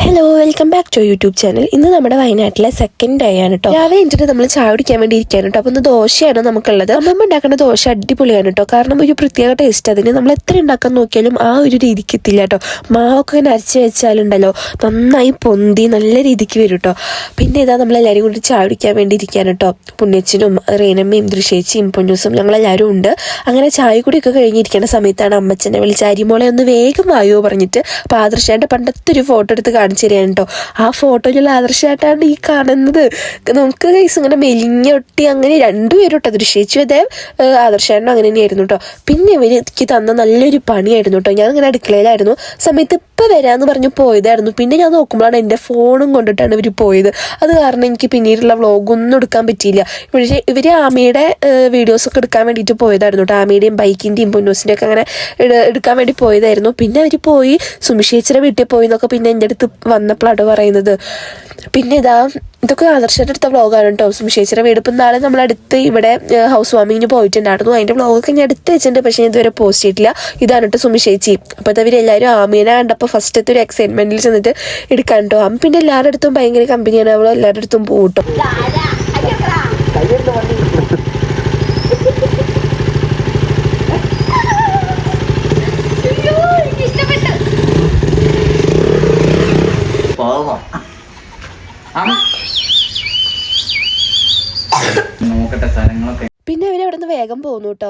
Hello, welcome back to YouTube channel. ഇന്ന് നമ്മുടെ വയനാട്ടിലെ സെക്കൻഡ് ഡേ ആണ് കേട്ടോ. രാവിലെ കഴിഞ്ഞിട്ട് നമ്മൾ ചായ കുടിക്കാൻ വേണ്ടി ഇരിക്കാൻ കേട്ടോ. അപ്പോൾ ഇന്ന് ദോശയാണ് നമുക്കുള്ളത്. അമ്മമ്മ ഉണ്ടാക്കുന്ന ദോശ അടിപൊളിയാണ് കേട്ടോ. കാരണം ഒരു പ്രത്യേക ടേസ്റ്റ് അതിന്. നമ്മൾ എത്ര ഉണ്ടാക്കാൻ നോക്കിയാലും ആ ഒരു രീതിക്ക് എത്തില്ല കേട്ടോ. മാവൊക്കെ ഇങ്ങനെ അരച്ച് വെച്ചാലുണ്ടല്ലോ നന്നായി പൊന്തി നല്ല രീതിക്ക് വരും കേട്ടോ. പിന്നെ ഇതാ നമ്മളെല്ലാവരും കൂടി ചായ കുടിക്കാൻ വേണ്ടി ഇരിക്കാൻ കേട്ടോ. പുണ്യച്ചനും റീനമ്മയും ദൃശ്യേച്ചിയും പൊന്നൂസും ഞങ്ങളെല്ലാവരും ഉണ്ട്. അങ്ങനെ ചായ കുടിയൊക്കെ കഴിഞ്ഞിരിക്കുന്ന സമയത്താണ് അമ്മച്ചനെ വിളിച്ച് അരിമോളെ ഒന്ന് വേഗം വായോ പറഞ്ഞിട്ട് അപ്പോൾ ആദർശേൻ്റെ പണ്ടത്തെ ഒരു ഫോട്ടോ എടുത്ത് കാണിച്ചു തരികയാണ് കേട്ടോ. ആ ഫോട്ടോയിലുള്ള ആദർശമായിട്ടാണ് ഈ കാണുന്നത്. നമുക്ക് കൈസ് ഇങ്ങനെ മെലിഞ്ഞൊട്ടി അങ്ങനെ രണ്ടുപേരും കേട്ടോ. ദൃശ്യേച്ചും അതേ ആദർശേട്ടനും അങ്ങനെ തന്നെയായിരുന്നു കേട്ടോ. പിന്നെ ഇവർക്ക് തന്ന നല്ലൊരു പണിയായിരുന്നു കേട്ടോ. ഞാൻ ഇങ്ങനെ അടുക്കളയിലായിരുന്നു സമയത്ത് ഇപ്പം വരാമെന്ന് പറഞ്ഞ് പോയതായിരുന്നു. പിന്നെ ഞാൻ നോക്കുമ്പോഴാണ് എൻ്റെ ഫോണും കൊണ്ടിട്ടാണ് ഇവർ പോയത്. അത് കാരണം എനിക്ക് പിന്നീടുള്ള വ്ളോഗൊന്നും എടുക്കാൻ പറ്റിയില്ല. ഇവർ ആമയുടെ വീഡിയോസൊക്കെ എടുക്കാൻ വേണ്ടിയിട്ട് പോയതായിരുന്നു കേട്ടോ. ആമയുടെയും ബൈക്കിൻ്റെയും പൊന്നൂസിൻ്റെ ഒക്കെ അങ്ങനെ എടുക്കാൻ വേണ്ടി പോയതായിരുന്നു. പിന്നെ അവർ പോയി സുമിഷേച്ചിയുടെ വീട്ടിൽ പോയി എന്നൊക്കെ പിന്നെ എൻ്റെ അടുത്ത് വന്നപ്പോഴാണ് പറയുന്നത്. പിന്നെ ഇതൊക്കെ ആദർശയുടെ അടുത്ത വ്ളോഗാണ് കേട്ടോ. സുമിഷേച്ചിയുടെ വീട് ഇപ്പം നാളെ നമ്മളടുത്ത് ഇവിടെ ഹൗസ് വാമിങ്ങിന് പോയിട്ടുണ്ടായിരുന്നു. അതിൻ്റെ വ്ളോഗൊക്കെ ഞാൻ എടുത്ത് വെച്ചിട്ടുണ്ട്, പക്ഷേ ഞാൻ ഇതുവരെ പോസ്റ്റ് ചെയ്തിട്ടില്ല. ഇതാണ് കേട്ടോ സുമിഷേച്ചി. അപ്പോൾ അതവരെല്ലാവരും ആമീനെ കണ്ടപ്പോൾ ഫസ്റ്റത്തെ ഒരു എക്സൈറ്റ്മെൻറ്റിൽ ചെന്നിട്ട് എടുക്കാൻ കേട്ടോ. അമ്മ പിന്നെ എല്ലാവരുടെ അടുത്തും ഭയങ്കര കമ്പനിയാണ്. അവൾ എല്ലാവരുടെ അടുത്തും പോകും കേട്ടോ. പിന്നെ ഇവർ അവിടെ നിന്ന് വേഗം പോകുന്നു കേട്ടോ.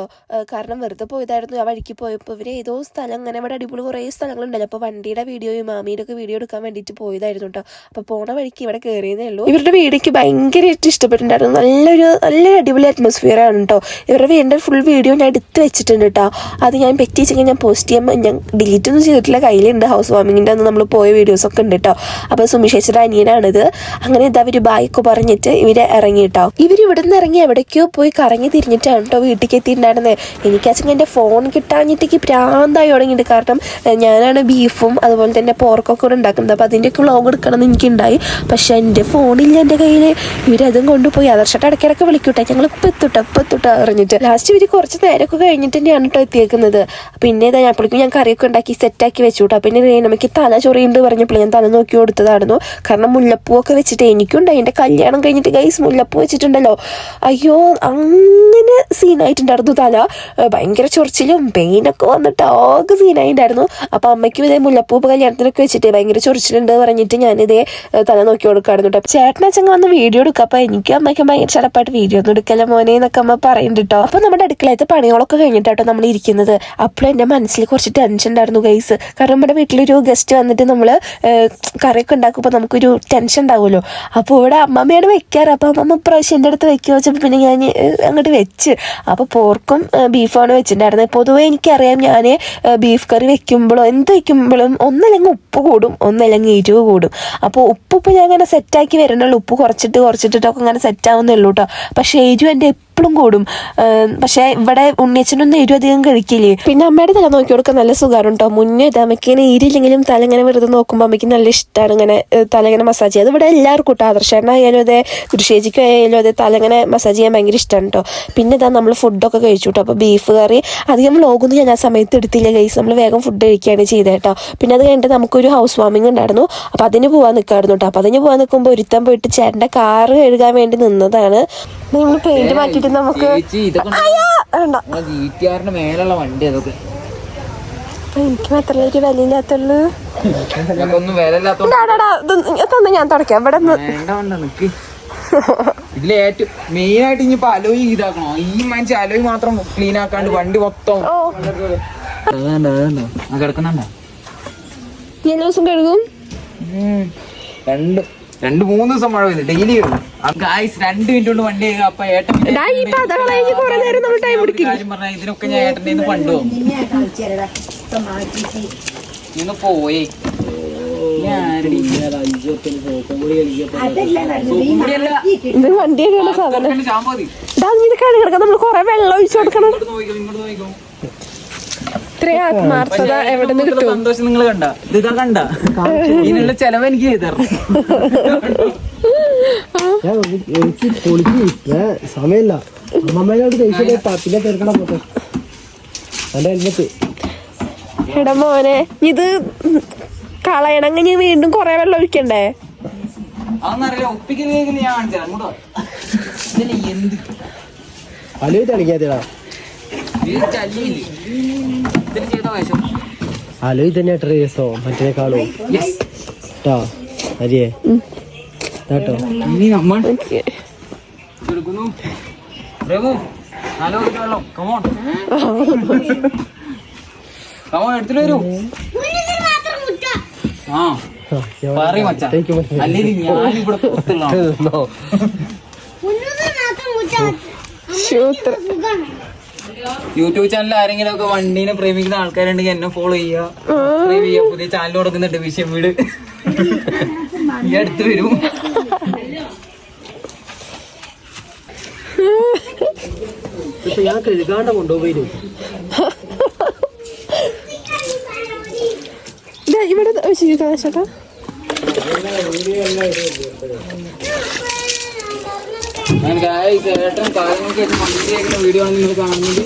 കാരണം വെറുതെ പോയതായിരുന്നു. ആ വഴിക്ക് പോയപ്പോൾ ഇവർ ഏതോ സ്ഥലം അങ്ങനെ ഇവിടെ അടിപൊളി കുറേ സ്ഥലങ്ങളുണ്ടല്ലോ. അപ്പോൾ വണ്ടിയുടെ വീഡിയോയും മാമിയുടെ ഒക്കെ വീഡിയോ എടുക്കാൻ വേണ്ടിയിട്ട് പോയതായിരുന്നു കേട്ടോ. അപ്പോൾ പോണ വഴിക്ക് ഇവിടെ കയറിയതേ ഉള്ളൂ. ഇവരുടെ വീടിക്ക് ഭയങ്കരമായിട്ട് ഇഷ്ടപ്പെട്ടിട്ടുണ്ടായിരുന്നു. നല്ലൊരു അടിപൊളി അറ്റ്മോസ്ഫിയർ ആണ് കേട്ടോ. ഇവരുടെ വീടിൻ്റെ ഫുൾ വീഡിയോ ഞാൻ എടുത്ത് വെച്ചിട്ടുണ്ട് കേട്ടോ. അത് ഞാൻ പറ്റിച്ചെങ്കിൽ ഞാൻ പോസ്റ്റ് ചെയ്യാൻ ഞാൻ ഡിലീറ്റ് ഒന്നും ചെയ്തിട്ടില്ല. കയ്യിലുണ്ട്. ഹൗസ് വാമിങ്ങിൻ്റെ അന്ന് നമ്മൾ പോയ വീഡിയോസൊക്കെ ഉണ്ട് കേട്ടോ. അപ്പോൾ സുമിഷേച്ചിയുടെ അനിയനാണിത്. അങ്ങനെ അവർ ബായൊക്കെ പറഞ്ഞിട്ട് ഇവർ ഇറങ്ങി കേട്ടോ. ഇവരിവിടെ നിന്ന് ഇറങ്ങി എവിടേക്കോ പോയി കറങ്ങി തിരിഞ്ഞിട്ടാണ് കേട്ടോ വീട്ടിലേക്ക് എത്തിയിട്ടുണ്ടായിരുന്നത്. എനിക്കാച്ചെങ്കിൽ എൻ്റെ ഫോൺ കിട്ടാഞ്ഞിട്ടേക്ക് പ്രാന്തായി തുടങ്ങിയിട്ട്. കാരണം ഞാനാണ് ബീഫും അതുപോലെ തന്നെ പോർക്കൊക്കെ കൂടെ ഉണ്ടാക്കുന്നത്. അപ്പോൾ അതിൻ്റെയൊക്കെ വ്ളോഗ് എടുക്കണം എന്ന് എനിക്കുണ്ടായി. പക്ഷേ എൻ്റെ ഫോണില്ല എൻ്റെ കയ്യിൽ. ഇവരതും കൊണ്ടുപോയി ആദർശമായിട്ട് ഇടയ്ക്കിടയ്ക്ക് വിളിക്കൂട്ടെ, ഞങ്ങൾ ഇപ്പം എത്തുട്ടാ പറഞ്ഞിട്ട്. ലാസ്റ്റ് ഇവർ കുറച്ച് നേരമൊക്കെ കഴിഞ്ഞിട്ട് തന്നെയാണ് കേട്ടോ എത്തിയേക്കുന്നത്. പിന്നെ ഞാൻ അപ്പോഴേക്കും ഞാൻ കറിയൊക്കെ ഉണ്ടാക്കി സെറ്റാക്കി വെച്ചു കേട്ടോ. പിന്നെ നമുക്ക് തല ചൊറിയുണ്ട് പറഞ്ഞപ്പോൾ ഞാൻ തല നോക്കി കൊടുത്തതായിരുന്നു. കാരണം മുല്ലപ്പൂവൊക്കെ വെച്ചിട്ട് എനിക്കുണ്ടായി. എൻ്റെ കല്യാണം കഴിഞ്ഞിട്ട് ഗൈസ് മുല്ലപ്പൂ വെച്ചിട്ടുണ്ടല്ലോ, അയ്യോ അങ്ങനെ സീനായിട്ടുണ്ടായിരുന്നു. തല ഭയങ്കര ചൊറിച്ചിലും പെയിനൊക്കെ വന്നിട്ട് ആകെ സീനായിട്ടുണ്ടായിരുന്നു. അപ്പോൾ അമ്മയ്ക്കും ഇതേ മുല്ലപ്പൂ കല്യാണത്തിനൊക്കെ വെച്ചിട്ട് ഭയങ്കര ചൊറിച്ചിലുണ്ട് പറഞ്ഞിട്ട് ഞാനിതേ തല നോക്കി കൊടുക്കാറുണ്ട് കേട്ടോ. ചേട്ടനച്ചങ്ങ് വന്ന് വീഡിയോ എടുക്കുക. അപ്പോൾ എനിക്കും അമ്മയ്ക്കും ഭയങ്കര ചടപ്പായിട്ട് വീഡിയോ ഒന്നും എടുക്കല മോനെ എന്നൊക്കെ അമ്മ പറയുന്നുണ്ട് കേട്ടോ. അപ്പോൾ നമ്മുടെ അടുക്കളയത്തെ പണികളൊക്കെ കഴിഞ്ഞിട്ടാട്ടോ നമ്മൾ ഇരിക്കുന്നത്. അപ്പോഴും എൻ്റെ മനസ്സിൽ കുറച്ച് ടെൻഷൻ ഉണ്ടായിരുന്നു ഗൈസ്. കാരണം നമ്മുടെ വീട്ടിലൊരു ഗസ്റ്റ് വന്നിട്ട് നമ്മൾ കറിയൊക്കെ ഉണ്ടാക്കുമ്പോൾ നമുക്കൊരു ടെൻഷൻ ഉണ്ടാവുമല്ലോ. അപ്പോൾ ഇവിടെ അമ്മമ്മയാണ് വെക്കാറ്. അപ്പോൾ അമ്മമ്മ പ്രാവശ്യം എൻ്റെ അടുത്ത് വെക്കുക വെച്ചപ്പോൾ പിന്നെ ഞാൻ അങ്ങോട്ട് വെച്ച്. അപ്പോൾ പോർക്കും ബീഫാണ് വെച്ചിട്ടുണ്ടായിരുന്നത്. പൊതുവേ എനിക്കറിയാം ഞാൻ ബീഫ് കറി വെക്കുമ്പോഴും എന്ത് വെക്കുമ്പോഴും ഒന്നല്ലെങ്കിൽ ഉപ്പ് കൂടും, ഒന്നല്ലെങ്കിൽ എരിവ് കൂടും. അപ്പോൾ ഉപ്പ് ഞാൻ അങ്ങനെ സെറ്റാക്കി വരണുള്ളൂ. ഉപ്പ് കുറച്ചിട്ടൊക്കെ അങ്ങനെ സെറ്റാവുന്നേ ഉള്ളൂ കേട്ടോ. പക്ഷേ എരിവ് എൻ്റെ എപ്പോഴും കൂടും. പക്ഷേ ഇവിടെ ഉണ്ണിയച്ചനൊന്നും എരിവ് അധികം കഴിക്കില്ലേ. പിന്നെ അമ്മയുടെ തല നോക്കി കൊടുക്കാൻ നല്ല സുഖമാണ് കേട്ടോ. മുന്നേ അമ്മയ്ക്ക് ഇങ്ങനെ ഈരില്ലെങ്കിലും തല ഇങ്ങനെ വെറുതെ നോക്കുമ്പോൾ അമ്മയ്ക്ക് നല്ല ഇഷ്ടമാണ് ഇങ്ങനെ തല ഇങ്ങനെ മസാജ് ചെയ്യുക. അത് ഇവിടെ എല്ലാവർക്കും കേട്ടോ. ആദർശേട്ടനായാലും അതെ ദൃശ്യേച്ചിക്കും ആയാലും അതെ തല ഇങ്ങനെ മസാജ് ചെയ്യാൻ ഭയങ്കര ഇഷ്ടമാണ് കേട്ടോ. പിന്നെ നമ്മൾ ഫുഡൊക്കെ കഴിച്ചു കേട്ടോ. അപ്പോൾ ബീഫ് കറി അധികം വ്ളോഗൊന്നും ഞാൻ ആ സമയത്ത് എടുത്തില്ല ഗൈസ്. നമ്മൾ വേഗം ഫുഡ് കഴിക്കുകയാണ് ചെയ്തത് കേട്ടോ. പിന്നെ അത് കഴിഞ്ഞിട്ട് നമുക്കൊരു ഹൗസ് വാമിങ് ഉണ്ടായിരുന്നു. അപ്പോൾ അതിന് പോകാൻ നിൽക്കായിരുന്നു കേട്ടോ. അപ്പോൾ അതിന് പോകാൻ നിൽക്കുമ്പോൾ ഒരുത്തൻ പോയിട്ട് ചേട്ടൻ്റെ കാറ് കഴുകാൻ വേണ്ടി നിന്നതാണ്. നമ്മൾ പെയിന്റ് മാറ്റിയിട്ട് നമുക്ക് എനിക്ക് മാത്രമല്ല ഒരു വിലയില്ലാത്തുള്ളൂ. ഞാൻ തുടക്കാം ഇവിടെ ഇതിൽ ഏറ്റവും മെയിൻ ആയിട്ട് ഇനിയിപ്പോ അലോയി ഇതാക്കണോ? ഈ മനുഷ്യ അലോയി മാത്രം ക്ലീൻ ആക്കാണ്ട് വണ്ടി മൊത്തം കിടക്കുന്നുണ്ടോ? എല്ലാ ദിവസം കഴുകും. 2-3 ദിവസം മഴ പെയ്തു ഡെയിലി കഴുകും. 2 മിനിറ്റ് കൊണ്ട് വണ്ടി കഴുകുക. അപ്പൊ ഏട്ടൻ കാര്യം പറഞ്ഞാൽ ഇതിനൊക്കെ ഞാൻ ഏട്ടൻ്റെ ഫണ്ട് പോകും. ഇന്ന് പോയേ വണ്ടിയാണ് സാധനം. നമ്മൾ കൊറേ വെള്ളം ഒഴിച്ചു കൊടുക്കണം. ഇത്രയും ആത്മാർത്ഥത എവിടെ നിന്ന് കിട്ടും? സന്തോഷം നിങ്ങൾ കണ്ട ഇതിനുള്ള ചെലവ് എനിക്ക് ചെയ്തു സമയമില്ല. അമ്മമ്മേനോട് പിന്നെ തീർക്കണം. എന്റെ ഹെൽമെറ്റ് എടാ മോനെ, ഇത് കളയണമെങ്കിൽ ഞാൻ വീണ്ടും കൊറേ വെള്ളം ഒഴിക്കണ്ടേ? അതൊന്നറിയില്ല. ഒപ്പിക്കൽ ഞാൻ കാണിച്ചാ എന്ത് അലുവി തളിക്കാത്തടാ. അലുവി തന്നെ രസോ മറ്റേക്കാളും കേട്ടോ അരിയേ കേട്ടോ. ഇനി നമ്മൾ എടുക്കുന്നു. വെള്ളം കമോൺ കമോൺ എടുത്തിട്ട് വരൂ. ആ പറയും മച്ചാ, അല്ലെങ്കിൽ ഞാനിവിടെ പുറത്തുള്ള യൂട്യൂബ് ചാനൽ ആരെങ്കിലും ഒക്കെ വണ്ടീനെ പ്രേമിക്കുന്ന ആൾക്കാരുണ്ടെങ്കിൽ എന്നെ ഫോളോ ചെയ്യുക, സബ്സ്ക്രൈബ് ചെയ്യുക. പുതിയ ചാനൽ കൊടുക്കുന്നുണ്ട്, വിഷയം വീട് ഈ അടുത്ത് വരും. ഞാൻ കഴുകാണ്ട കൊണ്ടുപോയി ഇവിടെ ചേട്ടാ. ചേട്ടൻ കാര്യങ്ങളൊക്കെ വണ്ടി വീഡിയോ ആണ് നിങ്ങൾ കാണുന്നത്.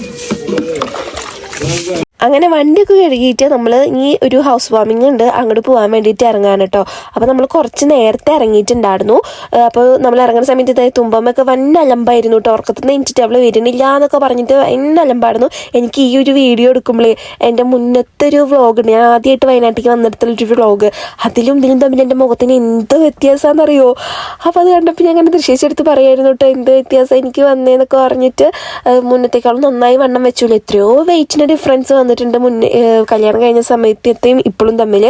അങ്ങനെ വണ്ടിയൊക്കെ കഴുകിയിട്ട് നമ്മൾ ഈ ഒരു ഹൗസ് വാമിംഗ് ഉണ്ട്, അങ്ങോട്ട് പോകാൻ വേണ്ടിയിട്ട് ഇറങ്ങാൻ കേട്ടോ. അപ്പോൾ നമ്മൾ കുറച്ച് നേരത്തെ ഇറങ്ങിയിട്ടുണ്ടായിരുന്നു. അപ്പോൾ നമ്മൾ ഇറങ്ങുന്ന സമയത്ത് തുമ്പമ്മൊക്കെ വൻ അലമ്പായിരുന്നു കേട്ടോ. ഉറക്കത്തുനിന്ന് എനിച്ചിട്ട് അവൾ വരുന്നില്ല എന്നൊക്കെ പറഞ്ഞിട്ട് വൻ അലമ്പായിരുന്നു. എനിക്ക് ഈ ഒരു വീഡിയോ എടുക്കുമ്പോഴേ എൻ്റെ മുന്നത്തെ ഒരു വ്ളോഗ്, ഞാൻ ആദ്യമായിട്ട് വയനാട്ടിലേക്ക് വന്നിടത്തുള്ളൊരു വ്ളോഗ്, അതിലും ഇതിലും തമ്മിൽ എൻ്റെ മുഖത്തിന് എന്ത് വ്യത്യാസമാണെന്നറിയോ. അപ്പോൾ അത് കണ്ടപ്പോൾ ഞാൻ അങ്ങനെ ദൃശ്യച്ചെടുത്ത് പറയായിരുന്നു കേട്ടോ, എന്ത് വ്യത്യാസം എനിക്ക് വന്നേന്നൊക്കെ പറഞ്ഞിട്ട്. മുന്നത്തേക്കാളും നന്നായി വണ്ണം വെച്ചോളൂ. എത്രയോ വെയിറ്റിൻ്റെ ഡിഫറൻസ് വന്നിട്ടുണ്ട് മുന്നേ കല്യാണം കഴിഞ്ഞ സമയത്തെയും ഇപ്പോഴും തമ്മിൽ.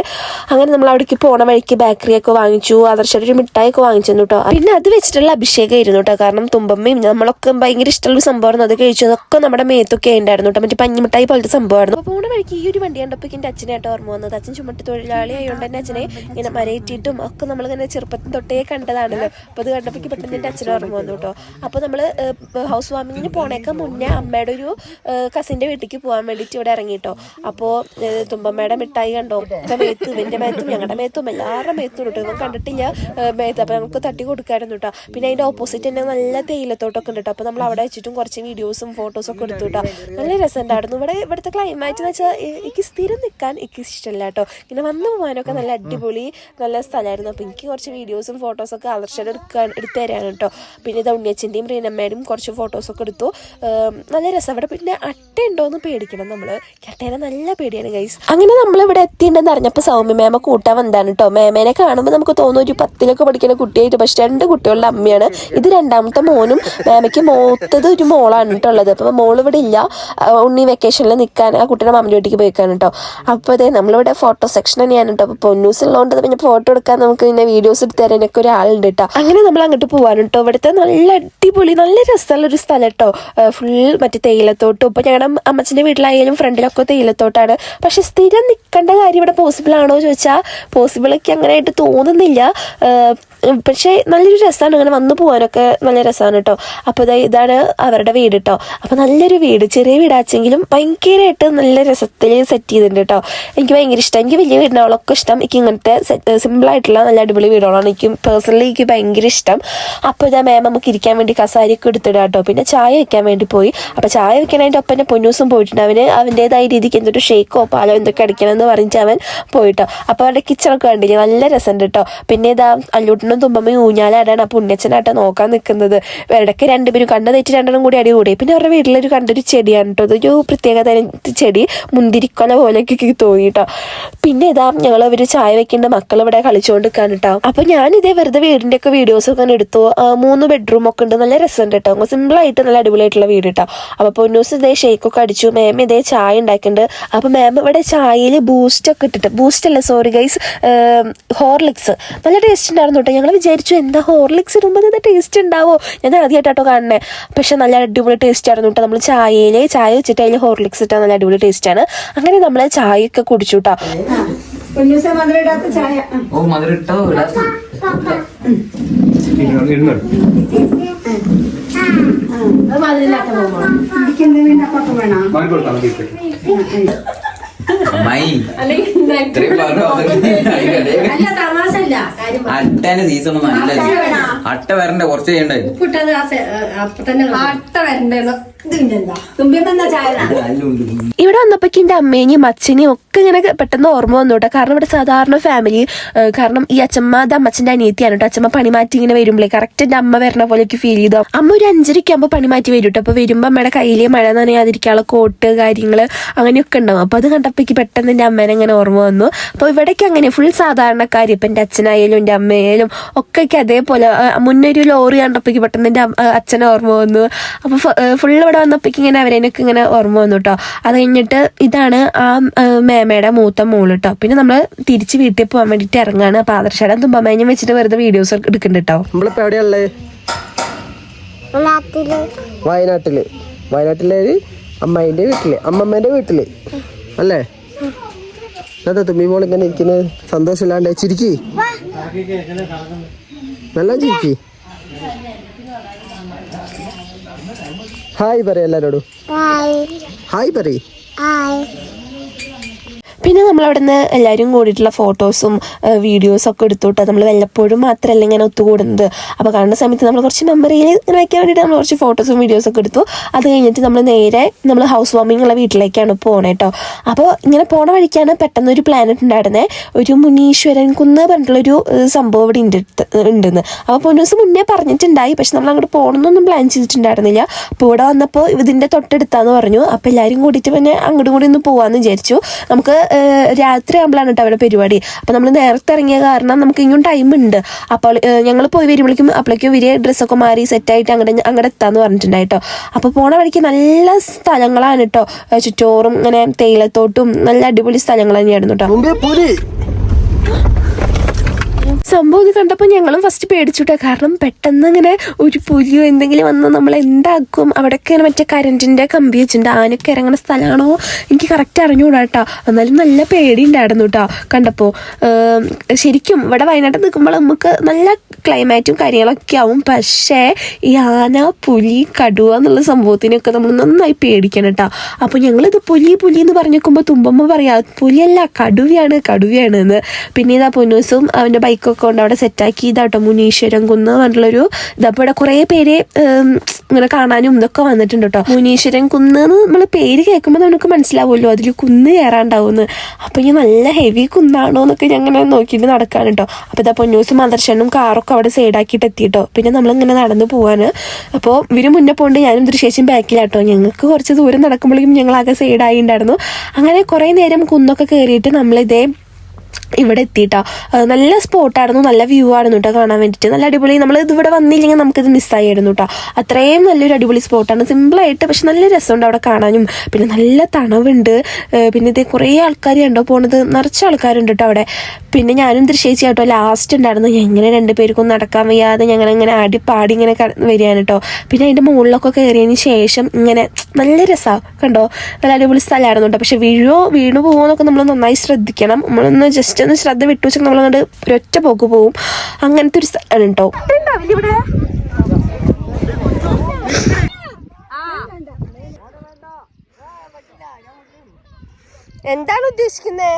അങ്ങനെ നമ്മൾ അവിടേക്ക് പോണ വഴിക്ക് ബേക്കറിയൊക്കെ വാങ്ങിച്ചു, ആദർശയുടെ ഒരു മിഠായിയൊക്കെ വാങ്ങിച്ചു കേട്ടോ. പിന്നെ അത് വെച്ചിട്ടുള്ള അഭിഷേകമായിരുന്നു കേട്ടോ. കാരണം തുമ്പമ്മയും നമ്മളൊക്കെ ഭയങ്കര ഇഷ്ടമുള്ള സംഭവമായിരുന്നു. അത് കഴിച്ചതൊക്കെ നമ്മുടെ മേത്തൊക്കെ ഉണ്ടായിരുന്നു കേട്ടോ. മറ്റേ പഞ്ഞിമിഠായി പോലത്തെ സംഭവമായിരുന്നു. അപ്പോൾ പോണ വഴിക്ക് ഈ ഒരു വണ്ടി കണ്ടപ്പോൾ എൻ്റെ അച്ഛനായിട്ട് ഓർമ്മ വന്നത്. അച്ഛൻ ചുമട്ട് തൊഴിലാളി ആയതുകൊണ്ട് തന്നെ അച്ഛനെ ഇങ്ങനെ മരയിട്ടിട്ടും ഒക്കെ നമ്മളിങ്ങനെ ചെറുപ്പത്തിൽ തൊട്ടേ കണ്ടതാണല്ലോ. അപ്പോൾ അത് കണ്ടപ്പോൾ പെട്ടെന്ന് എൻ്റെ അച്ഛനെ ഓർമ്മ വന്നു കേട്ടോ. അപ്പോൾ നമ്മൾ ഹൗസ് വാമിങ്ങിന് പോണേക്കാൾ മുന്നേ അമ്മയുടെ ഒരു കസിൻ്റെ വീട്ടിലേക്ക് പോകാൻ വേണ്ടിയിട്ട് ഇവിടെ ഇറങ്ങി കേട്ടോ. അപ്പോൾ തുമ്പമ്മയുടെ മിഠായി കണ്ടോ, ഒക്കെ മേത്തും ഇവൻ്റെ മേത്തും ഞങ്ങളുടെ മേത്തും എല്ലാവരുടെ മേത്തും കേട്ടോ. ഇവൻ കണ്ടിട്ടില്ല മേത്ത്. അപ്പോൾ നമുക്ക് തട്ടി കൊടുക്കായിരുന്നു കേട്ടോ. പിന്നെ അതിൻ്റെ ഓപ്പോസിറ്റ് തന്നെ നല്ല തേയിലത്തോട്ടൊക്കെ ഉണ്ട് കേട്ടോ. അപ്പോൾ നമ്മൾ അവിടെ വെച്ചിട്ടും കുറച്ച് വീഡിയോസും ഫോട്ടോസൊക്കെ എടുത്തു കേട്ടോ. നല്ല രസമുണ്ടായിരുന്നു. ഇവിടുത്തെ ക്ലൈമാറ്റ് എന്ന് വെച്ചാൽ എനിക്ക് സ്ഥിരം നിൽക്കാൻ എനിക്ക് ഇഷ്ടമല്ല കേട്ടോ. ഇങ്ങനെ വന്നു പോകാനൊക്കെ നല്ല അടിപൊളി നല്ല സ്ഥലമായിരുന്നു. അപ്പോൾ എനിക്ക് കുറച്ച് വീഡിയോസും ഫോട്ടോസൊക്കെ ആദർശം എടുത്തു തരാണ് കേട്ടോ. പിന്നെ ഇത് ഉണ്ണിയച്ഛൻ്റെയും റീനമ്മയുടെയും കുറച്ച് ഫോട്ടോസൊക്കെ എടുത്തു. നല്ല രസം. ഇവിടെ പിന്നെ അട്ട ഉണ്ടോയെന്ന് പേടിക്കണം നമ്മൾ. അട്ടേനെ നല്ല പേടിയാണ് ഗൈസ്. അങ്ങനെ നമ്മളിവിടെ എത്തിയിട്ടുണ്ടെന്ന് അറിഞ്ഞപ്പോൾ സൗമ്യ മേമ കൂട്ടാൻ വന്നതാണ് കേട്ടോ. മേമേനെ കാണുമ്പോൾ നമുക്ക് തോന്നും ഒരു 10ലൊക്കെ പഠിക്കുന്ന കുട്ടിയായിട്ട്. പക്ഷെ 2 കുട്ടികളുടെ അമ്മയാണ്. ഇത് രണ്ടാമത്തെ മോനും. മേമയ്ക്ക് മൂത്തത് ഒരു മോളാണ് കേട്ടോ ഉള്ളത്. അപ്പോൾ മോൾ ഇവിടെ ഇല്ല, ഉണ്ണി വെക്കേഷനിൽ നിൽക്കാൻ ആ കുട്ടിയുടെ മാമിൻ്റെ വീട്ടിലേക്ക് പോയിക്കാൻ കേട്ടോ. അപ്പോൾ അതെ നമ്മളിവിടെ ഫോട്ടോ സെക്ഷൻ തന്നെയാണ് കേട്ടോ. അപ്പോൾ പൊന്നൂസ് ഉള്ളതുകൊണ്ട് പിന്നെ ഫോട്ടോ എടുക്കാൻ നമുക്ക് പിന്നെ വീഡിയോസ് എടുത്ത് തരാനൊക്കെ ഒരാളുണ്ട് കേട്ടോ. അങ്ങനെ നമ്മൾ അങ്ങോട്ട് പോകാൻ കേട്ടോ. ഇവിടുത്തെ നല്ല അടിപൊളി നല്ല രസമുള്ളൊരു സ്ഥലം കേട്ടോ. ഫുൾ മറ്റേ തേയിലത്തോട്ടും. ഇപ്പോൾ ഞങ്ങളുടെ അമ്മച്ചൻ്റെ വീട്ടിലായാലും ഫ്രണ്ടിലൊക്കെ തേയിലത്തോട്ടാണ്. പക്ഷെ സ്ഥിരം നിൽക്കേണ്ട കാര്യം ഇവിടെ പോസിബിൾ ആണോ ചോദിച്ചാൽ പോസിബിളൊക്കെ അങ്ങനെയായിട്ട് തോന്നുന്നില്ല. പക്ഷേ നല്ലൊരു രസമാണ്, അങ്ങനെ വന്നു പോകാനൊക്കെ നല്ല രസമാണ് കേട്ടോ. അപ്പോൾ ഇതാണ് അവരുടെ വീട് കേട്ടോ. അപ്പോൾ നല്ലൊരു വീട്, ചെറിയ വീടാച്ചെങ്കിലും ഭയങ്കരമായിട്ട് നല്ല രസത്തിൽ സെറ്റ് ചെയ്തിട്ടുണ്ട് കേട്ടോ. എനിക്ക് ഭയങ്കര ഇഷ്ടം. എനിക്ക് വലിയ വീടിനോളൊക്കെ ഇഷ്ടം. എനിക്ക് ഇങ്ങനത്തെ സിമ്പിളായിട്ടുള്ള നല്ല അടിപൊളി വീടുകളാണ് പേഴ്സണലി എനിക്ക് ഭയങ്കര ഇഷ്ടം. അപ്പോൾ ഇതാ മാം നമുക്ക് ഇരിക്കാൻ വേണ്ടി കസാരയൊക്കെ എടുത്തിടാം കേട്ടോ. പിന്നെ ചായ വെക്കാൻ വേണ്ടി പോയി. അപ്പോൾ ചായ വെക്കാനായിട്ട് ഒപ്പം തന്നെ പൊന്നൂസും പോയിട്ടുണ്ട്. അവൻ്റേതായ രീതിക്ക് എന്തൊരു ഷേക്കോ പാലോ എന്തൊക്കെ അടിക്കണമെന്ന് പറഞ്ഞിട്ട് അവൻ പോയിട്ടോ. അപ്പോൾ അവരുടെ കിച്ചണൊക്കെ കണ്ടില്ലേ, നല്ല രസമുണ്ട് കേട്ടോ. പിന്നെ ഇതാ അല്ലൂട്ടിനും തുമ്പമ്മയും ഊഞ്ഞാലാടാണ്. അപ്പോൾ ഉണ്ണിയച്ഛനാട്ടോ നോക്കാൻ നിൽക്കുന്നത്. ഇടയ്ക്ക് 2 പേരും കണ്ണ് തെറ്റി 2 കൂടി അടി കൂടി. പിന്നെ അവരുടെ വീട്ടിലൊരു കണ്ടൊരു ചെടിയാണ് കേട്ടോ. അതൊരു പ്രത്യേക തരം ചെടി, മുന്തിരിക്കൊല പോലെയൊക്കെ തോന്നി കേട്ടോ. പിന്നെ ഇതാ ഞങ്ങൾ ചായ വെക്കേണ്ട മക്കൾ ഇവിടെ കളിച്ചുകൊണ്ട് നിൽക്കാൻ കേട്ടോ. അപ്പോൾ ഞാനിതേ വെറുതെ വീടിൻ്റെ ഒക്കെ വീഡിയോസൊക്കെ എടുത്തു. 3 ബെഡ്റൂമൊക്കെ ഉണ്ട്, നല്ല രസമുണ്ട് കേട്ടോ. സിമ്പിളായിട്ട് നല്ല അടിപൊളിയായിട്ടുള്ള വീട് കേട്ടോ. അപ്പോൾ പൊന്നൂസ് ഇതേ ഷേക്കൊക്കെ അടിച്ചു. മാം ഇതേ ചായ ഉണ്ടാക്കുന്നുണ്ട്. അപ്പോൾ മാം ഇവിടെ ചായയിൽ ബൂസ്റ്റൊക്കെ ഇട്ടിട്ട്, ബൂസ്റ്റ് അല്ല സോറി ഗൈസ്, ഹോർലിക്സ് നല്ല ടേസ്റ്റ് ഉണ്ടായിരുന്നു കേട്ടോ. ഞങ്ങൾ വിചാരിച്ചു എന്താ ഹോർലിക്സ് ഇടുമ്പോൾ എന്താ ടേസ്റ്റ് ഉണ്ടാവോ, ഞാൻ ആദ്യമായിട്ടോ കാണണേ. പക്ഷെ നല്ല അടിപൊളി ടേസ്റ്റ് ആയിരുന്നു കേട്ടോ. നമ്മൾ ചായ വെച്ചിട്ട് അതിൽ ഹോർലിക്സ് ഇട്ടാൽ നല്ല അടിപൊളി ടേസ്റ്റാണ്. അങ്ങനെ നമ്മൾ ചായയൊക്കെ കുടിച്ചു കേട്ടോ. ഓ മധുരം ഇട്ടോ അട്ടേന്റെ സീസൺ നല്ല അട്ട വരണ്ടേ, കുറച്ച് ചെയ്യണ്ടേ. അട്ട വരണ്ടേന്ന് ഇവിടെ വന്നപ്പോഴേക്കും എൻ്റെ അമ്മേനെയും അച്ഛനെയും ഒക്കെ ഇങ്ങനെ പെട്ടെന്ന് ഓർമ്മ വന്നു കേട്ടോ. കാരണം ഇവിടെ സാധാരണ ഫാമിലി, കാരണം ഈ അച്ഛമ്മ അത് അമ്മച്ചൻ്റെ അനിയത്തിയാണ് കേട്ടോ. അച്ഛമ്മ പണി മാറ്റി ഇങ്ങനെ വരുമ്പോഴേ കറക്റ്റ് എൻ്റെ അമ്മ വരണ പോലെയൊക്കെ ഫീൽ ചെയ്തു. അമ്മ ഒരു 5:30 ആകുമ്പോൾ പണി മാറ്റി വരും കേട്ടോ. അപ്പോൾ വരുമ്പോൾ അമ്മയുടെ കയ്യിൽ മഴ നനയാതിരിക്കാനുള്ള കോട്ട് കാര്യങ്ങൾ അങ്ങനെയൊക്കെ ഉണ്ടാവും. അപ്പോൾ അത് കണ്ടപ്പോഴേക്ക് പെട്ടെന്ന് എൻ്റെ അമ്മേനെ ഇങ്ങനെ ഓർമ്മ വന്നു. അപ്പോൾ ഇവിടേക്ക് അങ്ങനെ ഫുൾ സാധാരണക്കാർ, ഇപ്പം എൻ്റെ അച്ഛനായാലും എൻ്റെ അമ്മയായാലും ഒക്കെ അതേപോലെ. മുന്നൊരു ലോറി കണ്ടപ്പോഴേക്ക് പെട്ടെന്ന് എൻ്റെ അച്ഛനെ ഓർമ്മ വന്നു. അപ്പോൾ ഫുൾ ഇവിടെ വന്നപ്പോഴേക്ക് ഇങ്ങനെ അവരേനൊക്കെ ഇങ്ങനെ ഓർമ്മ വന്നു കേട്ടോ. അത് കഴിഞ്ഞിട്ട് ഇതാണ് ആ മേമയുടെ മൂത്ത മോള് കേട്ടോ. പിന്നെ നമ്മൾ തിരിച്ച് വീട്ടിൽ പോകാൻ വേണ്ടിയിട്ട് ഇറങ്ങാണ്. അപ്പോൾ ആദർശയുടെ തുമ്പമേഞ്ഞം വെച്ചിട്ട് വെറുതെ വീഡിയോസ് എടുക്കുന്നുണ്ട് കേട്ടോ. നമ്മളിപ്പോ എവിടെയുള്ളത്? വയനാട്ടിലെ അമ്മേന്റെ വീട്ടില് അല്ലേ? അതാ തുമ്പി മോൾ ഇങ്ങനെ ഇരിക്കുന്നത് സന്തോഷമില്ലാണ്ട്. ചിരിക്കി, നല്ല ചിരിക്കി. ഹായ് പറ എല്ലാരോടും. ഹായ് പറ. പിന്നെ നമ്മളവിടെ നിന്ന് എല്ലാവരും കൂടിയിട്ടുള്ള ഫോട്ടോസും വീഡിയോസും ഒക്കെ എടുത്തു കേട്ടോ. നമ്മൾ വല്ലപ്പോഴും മാത്രമല്ല ഇങ്ങനെ ഒത്തുകൂടുന്നത്. അപ്പോൾ കാണുന്ന സമയത്ത് നമ്മൾ കുറച്ച് മെമ്മറിയിൽ ഇങ്ങനെ വയ്ക്കാൻ വേണ്ടിയിട്ട് നമ്മൾ കുറച്ച് ഫോട്ടോസും വീഡിയോസൊക്കെ എടുത്തു. അത് കഴിഞ്ഞിട്ട് നമ്മൾ ഹൗസ് വാമിംഗ് ഉള്ള വീട്ടിലേക്കാണ് പോകണേ കേട്ടോ. അപ്പോൾ ഇങ്ങനെ പോണ വഴിക്കാണ് പെട്ടെന്നൊരു പ്ലാനറ്റ് ഉണ്ടായിരുന്നത്. ഒരു മുനീശ്വരൻ കുന്ന് പറഞ്ഞിട്ടുള്ളൊരു സംഭവം ഇവിടെ ഉണ്ടെന്ന്. അപ്പോൾ പൊന്നൂസ് മുന്നേ പറഞ്ഞിട്ടുണ്ടായി, പക്ഷെ നമ്മൾ അങ്ങോട്ട് പോകണമെന്നൊന്നും പ്ലാൻ ചെയ്തിട്ടുണ്ടായിരുന്നില്ല. അപ്പോൾ ഇവിടെ വന്നപ്പോൾ ഇതിൻ്റെ തൊട്ടടുത്താന്ന് പറഞ്ഞു. അപ്പോൾ എല്ലാവരും കൂടിയിട്ട് പിന്നെ അങ്ങോട്ടും കൂടി ഒന്ന് പോകാമെന്ന് വിചാരിച്ചു. നമുക്ക് രാത്രി ആകുമ്പോഴാണ് കേട്ടോ അവിടെ പരിപാടി. അപ്പോൾ നമ്മൾ നേരത്തെ ഇറങ്ങിയ കാരണം നമുക്ക് ഇനിയും ടൈം ഉണ്ട്. അപ്പോൾ ഞങ്ങൾ പോയി വരുമ്പോഴേക്കും അപ്പോഴേക്കും ഇവര് ഡ്രസ്സൊക്കെ മാറി സെറ്റായിട്ട് അങ്ങോട്ട് എത്താന്ന് പറഞ്ഞിട്ടുണ്ടായിട്ടോ. അപ്പോൾ പോണ വഴിക്ക് നല്ല സ്ഥലങ്ങളാണ് കേട്ടോ. ചുറ്റോറും ഇങ്ങനെ തേയിലത്തോട്ടും നല്ല അടിപൊളി സ്ഥലങ്ങൾ തന്നെയായിരുന്നു കേട്ടോ. സംഭവം ഇത് കണ്ടപ്പോൾ ഞങ്ങളും ഫസ്റ്റ് പേടിച്ചുട്ടോ. കാരണം പെട്ടെന്ന് ഇങ്ങനെ ഒരു പുലിയോ എന്തെങ്കിലും വന്ന് നമ്മൾ എന്താക്കും. അവിടെയൊക്കെ മറ്റേ കറണ്ടിൻ്റെ കമ്പി വെച്ചിട്ടുണ്ട്. ആനയൊക്കെ ഇറങ്ങുന്ന സ്ഥലമാണോ എനിക്ക് കറക്റ്റ് അറിഞ്ഞുകൂടാ കേട്ടോ. എന്നാലും നല്ല പേടി ഉണ്ടായിരുന്നു കേട്ടോ കണ്ടപ്പോൾ. ശരിക്കും ഇവിടെ വയനാട്ടിൽ നിൽക്കുമ്പോൾ നമുക്ക് നല്ല ക്ലൈമാറ്റും കാര്യങ്ങളൊക്കെ ആവും. പക്ഷേ ഈ ആന, പുലി, കടുവ എന്നുള്ള സംഭവത്തിനൊക്കെ നമ്മൾ നന്നായി പേടിക്കണം കേട്ടോ. അപ്പോൾ ഞങ്ങളിത് പുലി എന്ന് പറഞ്ഞു നിൽക്കുമ്പോൾ തുമ്പമ്മ പറയാ പുലിയല്ല കടുവയാണ് എന്ന്. പിന്നെ ഇതാ പൊന്നൂസും അവൻ്റെ ബൈക്കൊക്കെ കൊണ്ട് അവിടെ സെറ്റാക്കി ഇതാട്ടോ മുനീശ്വരൻ കുന്ന് പറഞ്ഞിട്ടുള്ളൊരു ഇതപ്പോൾ ഇവിടെ കുറേ പേര് ഇങ്ങനെ കാണാനും ഇതൊക്കെ വന്നിട്ടുണ്ട് കേട്ടോ. മുനീശ്വരൻ കുന്ന് എന്ന് നമ്മൾ പേര് കേൾക്കുമ്പോൾ നമുക്ക് മനസ്സിലാവുമല്ലോ അതിൽ കുന്ന് കയറാണ്ടാവുമെന്ന്. അപ്പോൾ ഈ നല്ല ഹെവി കുന്നാണോ എന്നൊക്കെ ഞാൻ അങ്ങനെ നോക്കിയിട്ട് നടക്കാൻ കേട്ടോ. അപ്പോൾ ഇതാ പൊന്നൂസും മദർശനും കാറൊക്കെ അവിടെ സൈഡാക്കിയിട്ട് എത്തിയിട്ടോ. പിന്നെ നമ്മളിങ്ങനെ നടന്നു പോവാണ്. അപ്പോൾ ഇവര് മുന്നേ പോണ്ട് ഞാനും ദൃശ്യേശിയും ബാക്കിലാട്ടോ. ഞങ്ങൾക്ക് കുറച്ച് ദൂരം നടക്കുമ്പോഴേക്കും ഞങ്ങളാകെ സൈഡായി ഉണ്ടായിരുന്നു. അങ്ങനെ കുറേ നേരം കുന്നൊക്കെ കയറിയിട്ട് നമ്മളിതേ ഇവിടെ എത്തിയിട്ടോ. നല്ല സ്പോട്ടായിരുന്നു, നല്ല വ്യൂ ആയിരുന്നു കേട്ടോ കാണാൻ വേണ്ടിയിട്ട്. നല്ല അടിപൊളി. നമ്മൾ ഇതിവിടെ വന്നില്ലെങ്കിൽ നമുക്കിത് മിസ്സായിരുന്നു കേട്ടോ. അത്രയും നല്ലൊരു അടിപൊളി സ്പോട്ടാണ്. സിമ്പിളായിട്ട് പക്ഷെ നല്ല രസമുണ്ട് അവിടെ കാണാനും. പിന്നെ നല്ല തണവുണ്ട്. പിന്നെ ഇത് കുറേ ആൾക്കാർ കണ്ടോ പോണത്, നിറച്ച ആൾക്കാരുണ്ട് കേട്ടോ അവിടെ. പിന്നെ ഞാനും ദൃശ്യേച്ചി കേട്ടോ ലാസ്റ്റ് ഉണ്ടായിരുന്നു. ഞങ്ങനെ രണ്ടുപേർക്കും നടക്കാൻ വയ്യാതെ ഞങ്ങളിങ്ങനെ പാടി ഇങ്ങനെ വരികയാണ് കേട്ടോ. പിന്നെ അതിൻ്റെ മുകളിലൊക്കെ കയറിയതിന് ശേഷം ഇങ്ങനെ നല്ല രസമാണ് കണ്ടോ. നല്ല അടിപൊളി സ്ഥലമായിരുന്നു കേട്ടോ. പക്ഷെ വീണു പോകുമെന്നൊക്കെ നമ്മൾ നന്നായി ശ്രദ്ധിക്കണം. നമ്മളൊന്ന് ജസ്റ്റ് ഒന്ന് ശ്രദ്ധ വിട്ടു വെച്ചാൽ നമ്മളങ്ങോട്ട് ഒരൊറ്റ പോക്ക് പോവും. അങ്ങനത്തെ ഒരു സ്ഥലമാണ് കേട്ടോ. എന്താണ് ഉദ്ദേശിക്കുന്നത്?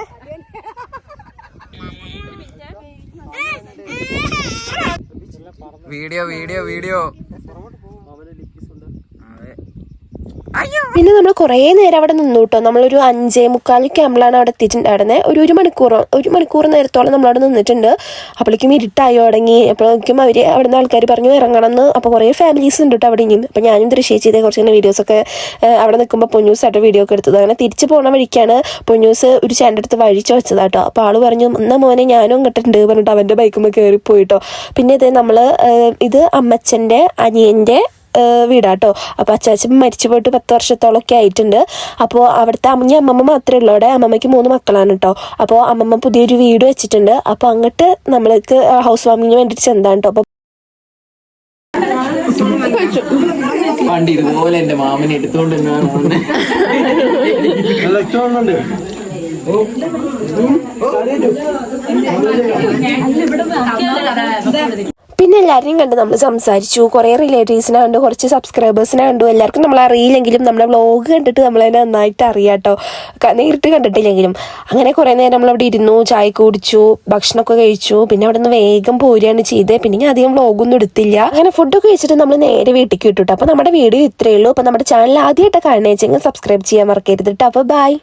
വീഡിയോ പിന്നെ നമ്മൾ കുറേ നേരം അവിടെ നിന്നു കേട്ടോ. നമ്മളൊരു 5:45 ആകുമ്പോഴാണ് അവിടെ എത്തിയിട്ടുണ്ടായിരുന്നത്. ഒരു മണിക്കൂർ നേരത്തോളം നമ്മളവിടെ നിന്നിട്ടുണ്ട്. അപ്പോഴേക്കും ഇരുട്ടായി തുടങ്ങി. അപ്പോഴേക്കും അവർ അവിടെ നിന്ന് ആൾക്കാർ പറഞ്ഞു ഇറങ്ങണമെന്ന്. അപ്പോൾ കുറേ ഫാമിലീസ് ഉണ്ട് കേട്ടോ അവിടെ ഇങ്ങനെ. അപ്പോൾ ഞാനും ദൃശ്യേച്ചി ചെയ്തേ കുറച്ച് ഇങ്ങനെ വീഡിയോസൊക്കെ അവിടെ നിൽക്കുമ്പോൾ പൊന്നൂസായിട്ട് വീഡിയോ ഒക്കെ എടുത്തത്. അങ്ങനെ തിരിച്ച് പോകുന്ന വഴിക്കാണ് പൊന്നൂസ് ഒരു ചേട്ടൻ്റെ അടുത്ത് വഴിച്ച് വെച്ചതാട്ടോ. അപ്പോൾ ആൾ പറഞ്ഞു എന്നാ മോനെ ഞാനും ഇങ്ങോട്ടുണ്ട് പറഞ്ഞിട്ട് അവൻ്റെ ബൈക്കുമ്പോൾ കയറിപ്പോയിട്ടോ. പിന്നെ ഇത് അമ്മച്ചൻ്റെ അനിയൻ്റെ വീടാട്ടോ. അപ്പോൾ അച്ചാച്ചൻ മരിച്ചു പോയിട്ട് 10 വർഷത്തോളമൊക്കെ ആയിട്ടുണ്ട്. അപ്പോൾ അവിടുത്തെ അമ്മമ്മ മാത്രമേ ഉള്ളൂ അവിടെ. അമ്മമ്മയ്ക്ക് 3 മക്കളാണ് കേട്ടോ. അപ്പോൾ അമ്മമ്മ പുതിയൊരു വീട് വെച്ചിട്ടുണ്ട്. അപ്പോൾ അങ്ങോട്ട് നമ്മൾക്ക് ഹൗസ് വാമിങ്ങിന് വേണ്ടിയിട്ട് ചെന്താണ് കേട്ടോ. അപ്പോൾ പണ്ട് ഇതുപോലെ എൻ്റെ മാമനെ എടുത്തുകൊണ്ട് പിന്നെ എല്ലാവരെയും കണ്ട് നമ്മൾ സംസാരിച്ചു. കുറേ റിലേറ്റീവ്സിനെ കണ്ടു, കുറച്ച് സബ്സ്ക്രൈബേഴ്സിനെ കണ്ടു. എല്ലാവർക്കും നമ്മൾ അറിയില്ലെങ്കിലും നമ്മുടെ വ്ളോഗ് കണ്ടിട്ട് നമ്മളതിനെ നന്നായിട്ട് അറിയാം കേട്ടോ, നേരിട്ട് കണ്ടിട്ടില്ലെങ്കിലും. അങ്ങനെ കുറേ നേരം നമ്മളവിടെ ഇരുന്നു, ചായ കുടിച്ചു, ഭക്ഷണമൊക്കെ കഴിച്ചു. പിന്നെ അവിടെ നിന്ന് വേഗം പോരുകയാണ് ചെയ്തത്. പിന്നെ ഞാൻ അധികം വ്ളോഗൊന്നും എടുത്തില്ല. അങ്ങനെ ഫുഡൊക്കെ കഴിച്ചിട്ട് നമ്മൾ നേരെ വീട്ടിലേക്ക് ഇട്ടു. അപ്പോൾ നമ്മുടെ വീഡിയോ ഇത്രയേ ഉള്ളൂ. അപ്പോൾ നമ്മുടെ ചാനൽ ആദ്യമായിട്ട് കാണുക വെച്ചെങ്കിൽ സബ്സ്ക്രൈബ് ചെയ്യാൻ മറക്കരുത് കേട്ടോ. അപ്പോൾ ബൈ.